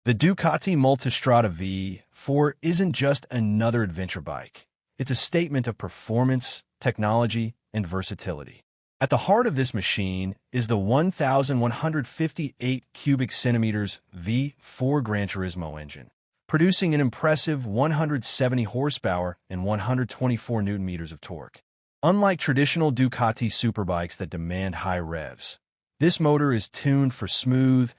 The Ducati Multistrada V4 isn't just another adventure bike. It's a statement of performance, technology, and versatility. At the heart of this machine is the 1,158 cubic centimeters V4 Granturismo engine, producing an impressive 170 horsepower and 124 newton-meters of torque. Unlike traditional Ducati superbikes that demand high revs, this motor is tuned for smooth,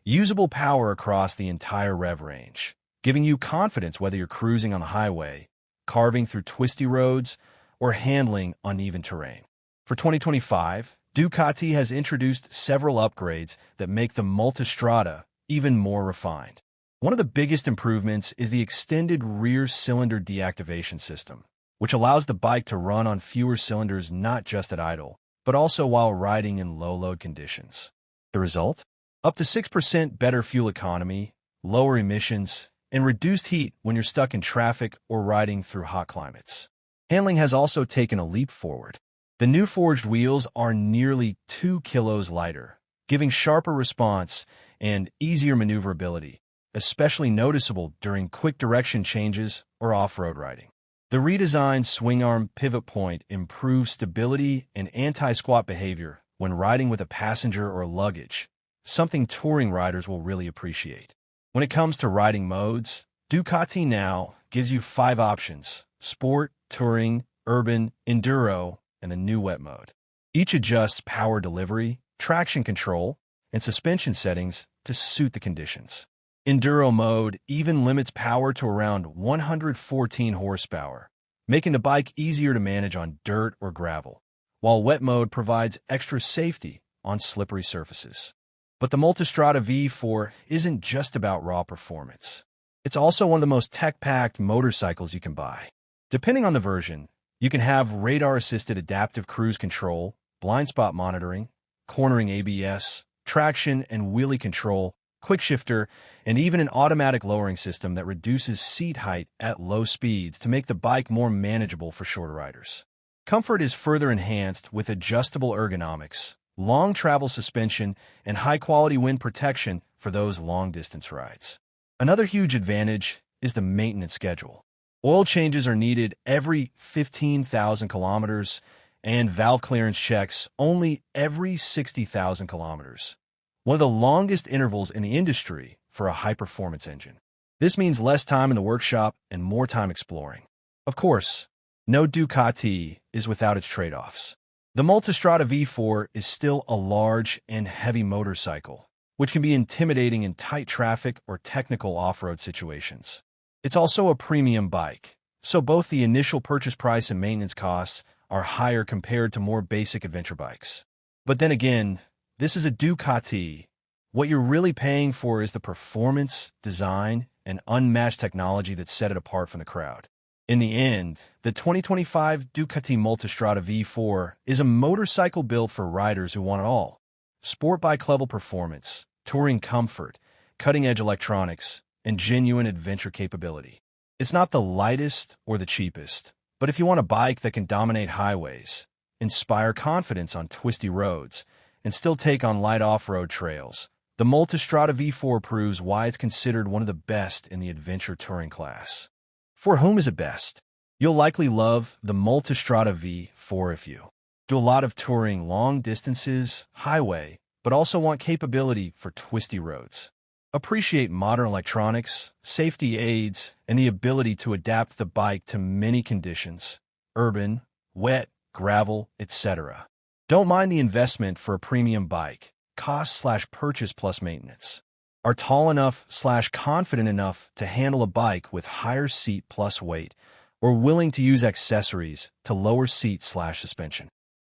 usable power across the entire rev range, giving you confidence whether you're cruising on the highway, carving through twisty roads, or handling uneven terrain. For 2025, Ducati has introduced several upgrades that make the Multistrada even more refined. One of the biggest improvements is the extended rear cylinder deactivation system, which allows the bike to run on fewer cylinders not just at idle, but also while riding in low-load conditions. The result? Up to 6% better fuel economy, lower emissions, and reduced heat when you're stuck in traffic or riding through hot climates. Handling has also taken a leap forward. The new forged wheels are nearly 2 kilos lighter, giving sharper response and easier maneuverability, especially noticeable during quick direction changes or off-road riding. The redesigned swingarm pivot point improves stability and anti-squat behavior when riding with a passenger or luggage, something touring riders will really appreciate. When it comes to riding modes, Ducati now gives you 5 options: sport, touring, urban, enduro, and the new wet mode. Each adjusts power delivery, traction control, and suspension settings to suit the conditions. Enduro mode even limits power to around 114 horsepower, making the bike easier to manage on dirt or gravel, while wet mode provides extra safety on slippery surfaces. But the Multistrada V4 isn't just about raw performance. It's also one of the most tech-packed motorcycles you can buy. Depending on the version, you can have radar-assisted adaptive cruise control, blind spot monitoring, cornering ABS, traction and wheelie control, quick shifter, and even an automatic lowering system that reduces seat height at low speeds to make the bike more manageable for shorter riders. Comfort is further enhanced with adjustable ergonomics, long travel suspension, and high-quality wind protection for those long-distance rides. Another huge advantage is the maintenance schedule. Oil changes are needed every 15,000 kilometers, and valve clearance checks only every 60,000 kilometers. One of the longest intervals in the industry for a high-performance engine. This means less time in the workshop and more time exploring. Of course, no Ducati is without its trade-offs. The Multistrada V4 is still a large and heavy motorcycle, which can be intimidating in tight traffic or technical off-road situations. It's also a premium bike, so both the initial purchase price and maintenance costs are higher compared to more basic adventure bikes. But then again, this is a Ducati. What you're really paying for is the performance, design, and unmatched technology that set it apart from the crowd. In the end, the 2025 Ducati Multistrada V4 is a motorcycle built for riders who want it all. Sport bike-level performance, touring comfort, cutting-edge electronics, and genuine adventure capability. It's not the lightest or the cheapest, but if you want a bike that can dominate highways, inspire confidence on twisty roads, and still take on light off-road trails, the Multistrada V4 proves why it's considered one of the best in the adventure touring class. For whom is it best? You'll likely love the Multistrada V4 if you do a lot of touring long distances, highway, but also want capability for twisty roads. Appreciate modern electronics, safety aids, and the ability to adapt the bike to many conditions: urban, wet, gravel, etc. Don't mind the investment for a premium bike. Cost/purchase plus maintenance are tall enough/confident enough to handle a bike with higher seat plus weight, or willing to use accessories to lower seat/suspension.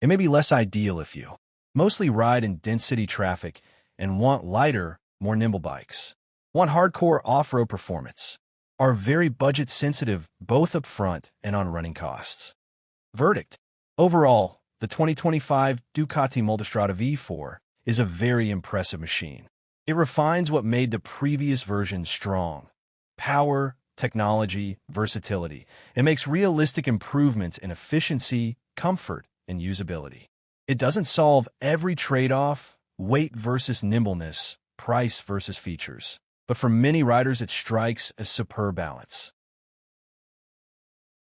It may be less ideal if you mostly ride in dense city traffic and want lighter, more nimble bikes. Want hardcore off-road performance. Are very budget-sensitive both up front and on running costs. Verdict. Overall, the 2025 Ducati Multistrada V4 is a very impressive machine. It refines what made the previous version strong: power, technology, versatility. It makes realistic improvements in efficiency, comfort, and usability. It doesn't solve every trade-off: weight versus nimbleness, price versus features. but for many riders it strikes a superb balance.